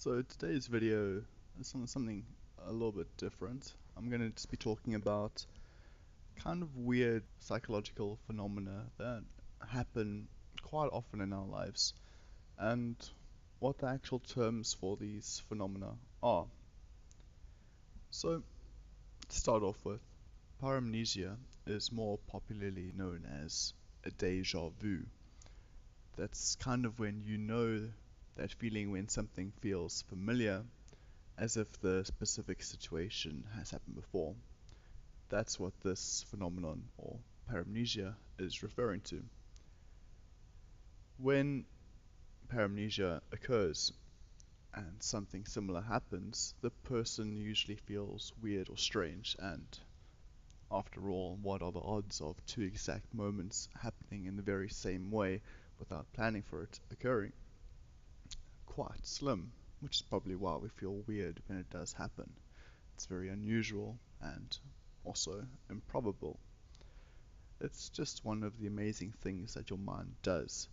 So today's video is on something a little bit different. I'm going to just be talking about kind of weird psychological phenomena that happen quite often in our lives and what the actual terms for these phenomena are. So to start off with, paramnesia is more popularly known as a deja vu. That's kind of when you know that feeling when something feels familiar as if the specific situation has happened before. That's what this phenomenon, or paramnesia, is referring to. When paramnesia occurs and something similar happens, the person usually feels weird or strange, and after all, what are the odds of two exact moments happening in the very same way without planning for it occurring? Quite slim, which is probably why we feel weird when it does happen. It's very unusual and also improbable. It's just one of the amazing things that your mind does.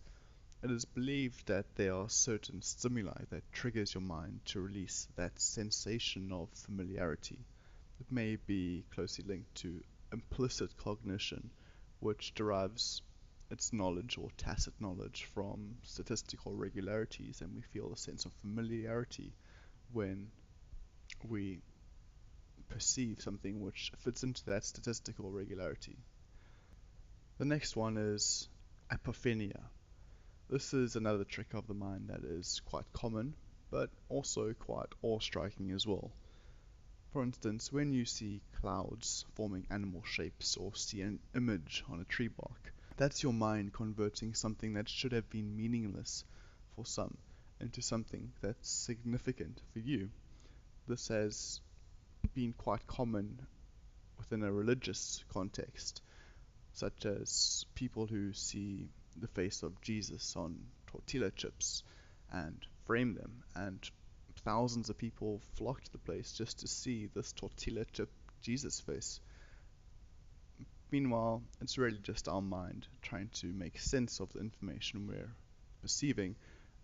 It is believed that there are certain stimuli that triggers your mind to release that sensation of familiarity. It may be closely linked to implicit cognition, which derives its knowledge or tacit knowledge from statistical regularities, and we feel a sense of familiarity when we perceive something which fits into that statistical regularity. The next one is apophenia. This is another trick of the mind that is quite common, but also quite awe-striking as well. For instance, when you see clouds forming animal shapes or see an image on a tree bark, that's your mind converting something that should have been meaningless for some into something that's significant for you. This has been quite common within a religious context, such as people who see the face of Jesus on tortilla chips and frame them, and thousands of people flock to the place just to see this tortilla chip Jesus face. Meanwhile, it's really just our mind trying to make sense of the information we're perceiving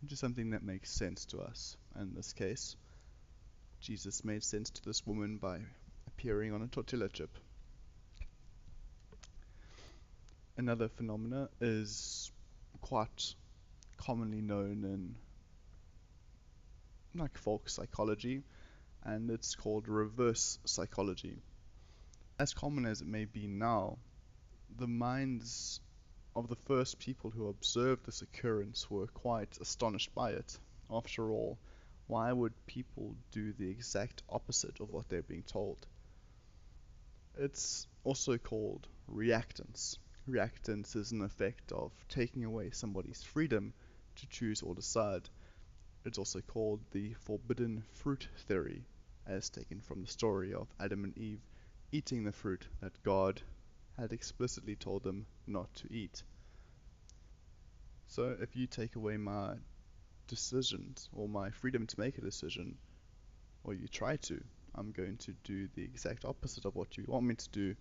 into something that makes sense to us. And in this case, Jesus made sense to this woman by appearing on a tortilla chip. Another phenomena is quite commonly known in like folk psychology, and it's called reverse psychology. As common as it may be now, the minds of the first people who observed this occurrence were quite astonished by it. After all, why would people do the exact opposite of what they're being told? It's also called reactance. Reactance is an effect of taking away somebody's freedom to choose or decide. It's also called the forbidden fruit theory, as taken from the story of Adam and Eve eating the fruit that God had explicitly told them not to eat. So if you take away my decisions or my freedom to make a decision, or you try to, I'm going to do the exact opposite of what you want me to do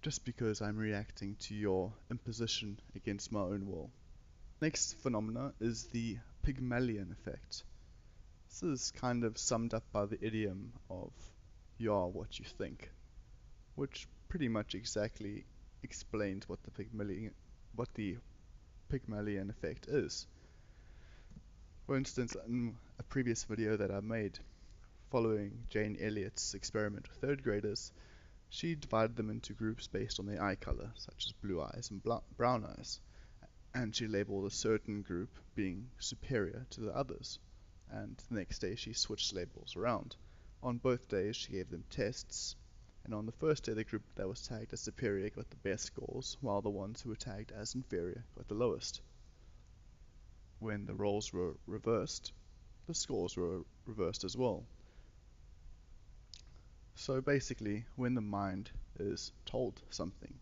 just because I'm reacting to your imposition against my own will. Next phenomena is the Pygmalion effect. This is kind of summed up by the idiom of you are what you think, which pretty much exactly explains what the Pygmalion effect is. For instance, in a previous video that I made following Jane Elliott's experiment with third graders, she divided them into groups based on their eye color, such as blue eyes and brown eyes, and she labeled a certain group being superior to the others. And the next day she switched labels around. On both days she gave them tests, and on the first day the group that was tagged as superior got the best scores, while the ones who were tagged as inferior got the lowest. When the roles were reversed, the scores were reversed as well. So basically, when the mind is told something,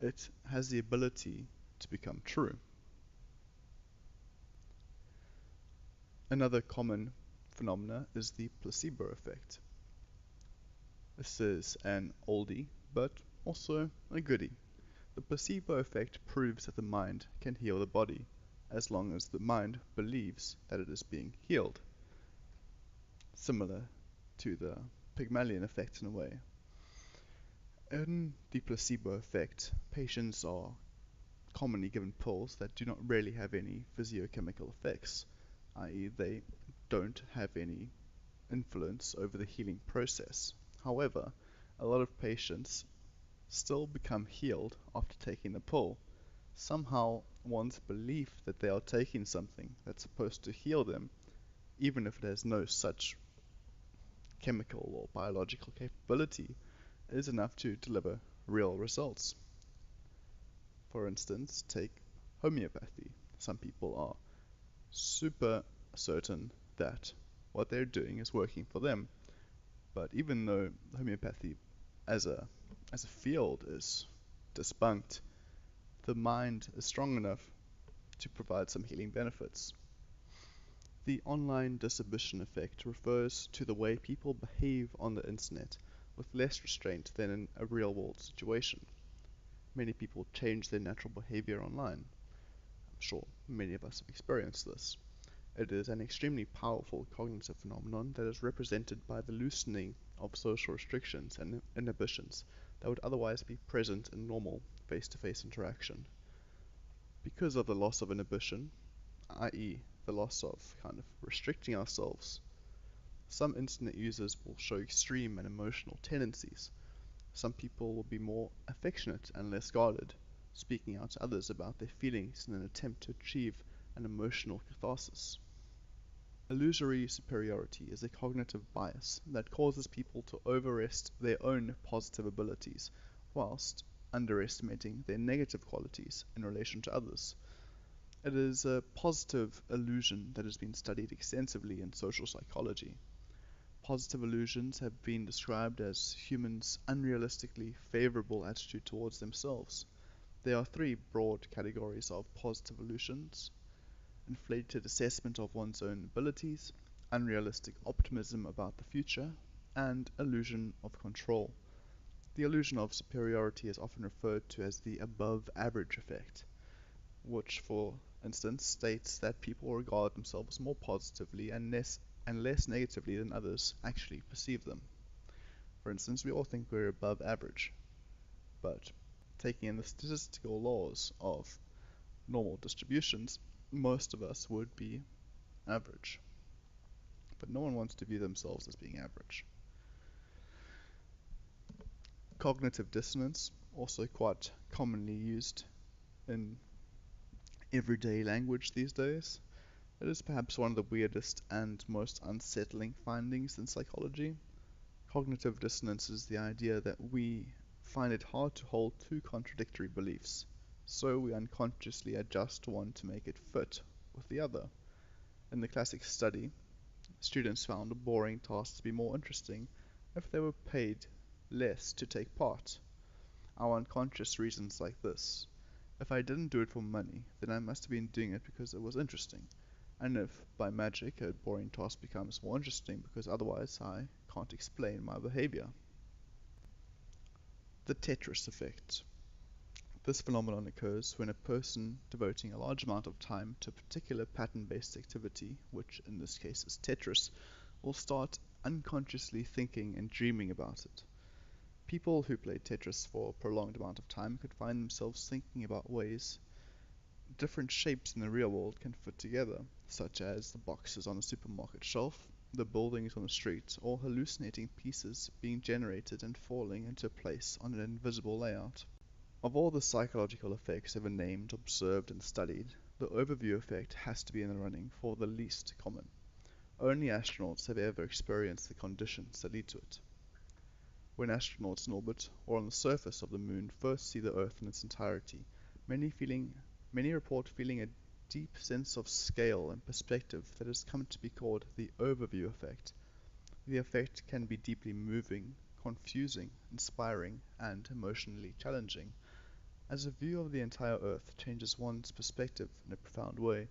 it has the ability to become true. Another common phenomena is the placebo effect. This is an oldie, but also a goodie. The placebo effect proves that the mind can heal the body, as long as the mind believes that it is being healed. similar to the Pygmalion effect in a way. In the placebo effect, patients are commonly given pills that do not really have any physiochemical effects, i.e., they don't have any influence over the healing process. However, a lot of patients still become healed after taking the pill. Somehow, one's belief that they are taking something that's supposed to heal them, even if it has no such chemical or biological capability, is enough to deliver real results. For instance, take homeopathy. Some people are super certain that what they're doing is working for them, but even though homeopathy as a field is debunked, the mind is strong enough to provide some healing benefits. The online disinhibition effect refers to the way people behave on the internet with less restraint than in a real world situation. Many people change their natural behavior online. I'm sure many of us have experienced this. It is an extremely powerful cognitive phenomenon that is represented by the loosening of social restrictions and inhibitions that would otherwise be present in normal face-to-face interaction. Because of the loss of inhibition, i.e., the loss of kind of restricting ourselves, some internet users will show extreme and emotional tendencies. Some people will be more affectionate and less guarded, speaking out to others about their feelings in an attempt to achieve an emotional catharsis. Illusory superiority is a cognitive bias that causes people to overestimate their own positive abilities whilst underestimating their negative qualities in relation to others. It is a positive illusion that has been studied extensively in social psychology. Positive illusions have been described as humans' unrealistically favorable attitude towards themselves. There are three broad categories of positive illusions: inflated assessment of one's own abilities, unrealistic optimism about the future, and illusion of control. The illusion of superiority is often referred to as the above average effect, which, for instance, states that people regard themselves more positively and less negatively than others actually perceive them. For instance, we all think we're above average, but taking in the statistical laws of normal distributions, most of us would be average. But no one wants to view themselves as being average. Cognitive dissonance, also quite commonly used in everyday language these days. It is perhaps one of the weirdest and most unsettling findings in psychology. Cognitive dissonance is the idea that we find it hard to hold two contradictory beliefs, so we unconsciously adjust one to make it fit with the other. In the classic study, students found boring tasks to be more interesting if they were paid less to take part. Our unconscious reasons like this: if I didn't do it for money, then I must have been doing it because it was interesting. And if, by magic, a boring task becomes more interesting because otherwise I can't explain my behavior. The Tetris Effect. This phenomenon occurs when a person devoting a large amount of time to a particular pattern-based activity, which in this case is Tetris, will start unconsciously thinking and dreaming about it. People who play Tetris for a prolonged amount of time could find themselves thinking about ways different shapes in the real world can fit together, such as the boxes on a supermarket shelf, the buildings on the street, or hallucinating pieces being generated and falling into place on an invisible layout. Of all the psychological effects ever named, observed, and studied, the overview effect has to be in the running for the least common. Only astronauts have ever experienced the conditions that lead to it. When astronauts in orbit or on the surface of the moon first see the Earth in its entirety, many report feeling a deep sense of scale and perspective that has come to be called the overview effect. The effect can be deeply moving, confusing, inspiring, and emotionally challenging, as a view of the entire Earth changes one's perspective in a profound way.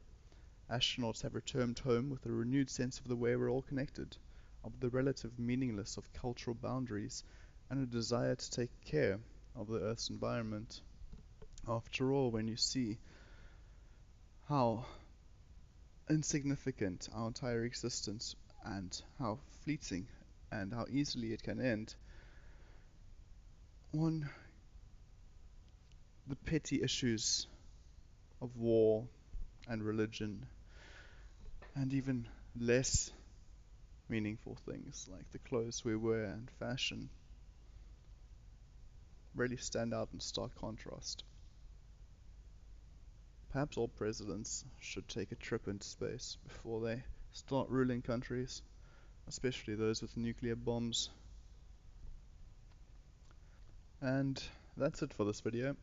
Astronauts have returned home with a renewed sense of the way we're all connected, of the relative meaninglessness of cultural boundaries, and a desire to take care of the Earth's environment. After all, when you see how insignificant our entire existence and how fleeting and how easily it can end on the petty issues of war and religion, and even less meaningful things like the clothes we wear and fashion really stand out in stark contrast. Perhaps all presidents should take a trip into space before they start ruling countries, especially those with nuclear bombs. And that's it for this video.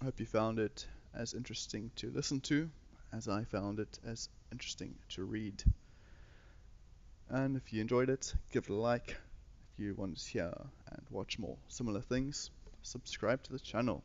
I hope you found it as interesting to listen to as I found it as interesting to read. And if you enjoyed it, give it a like. If you want to hear and watch more similar things, subscribe to the channel.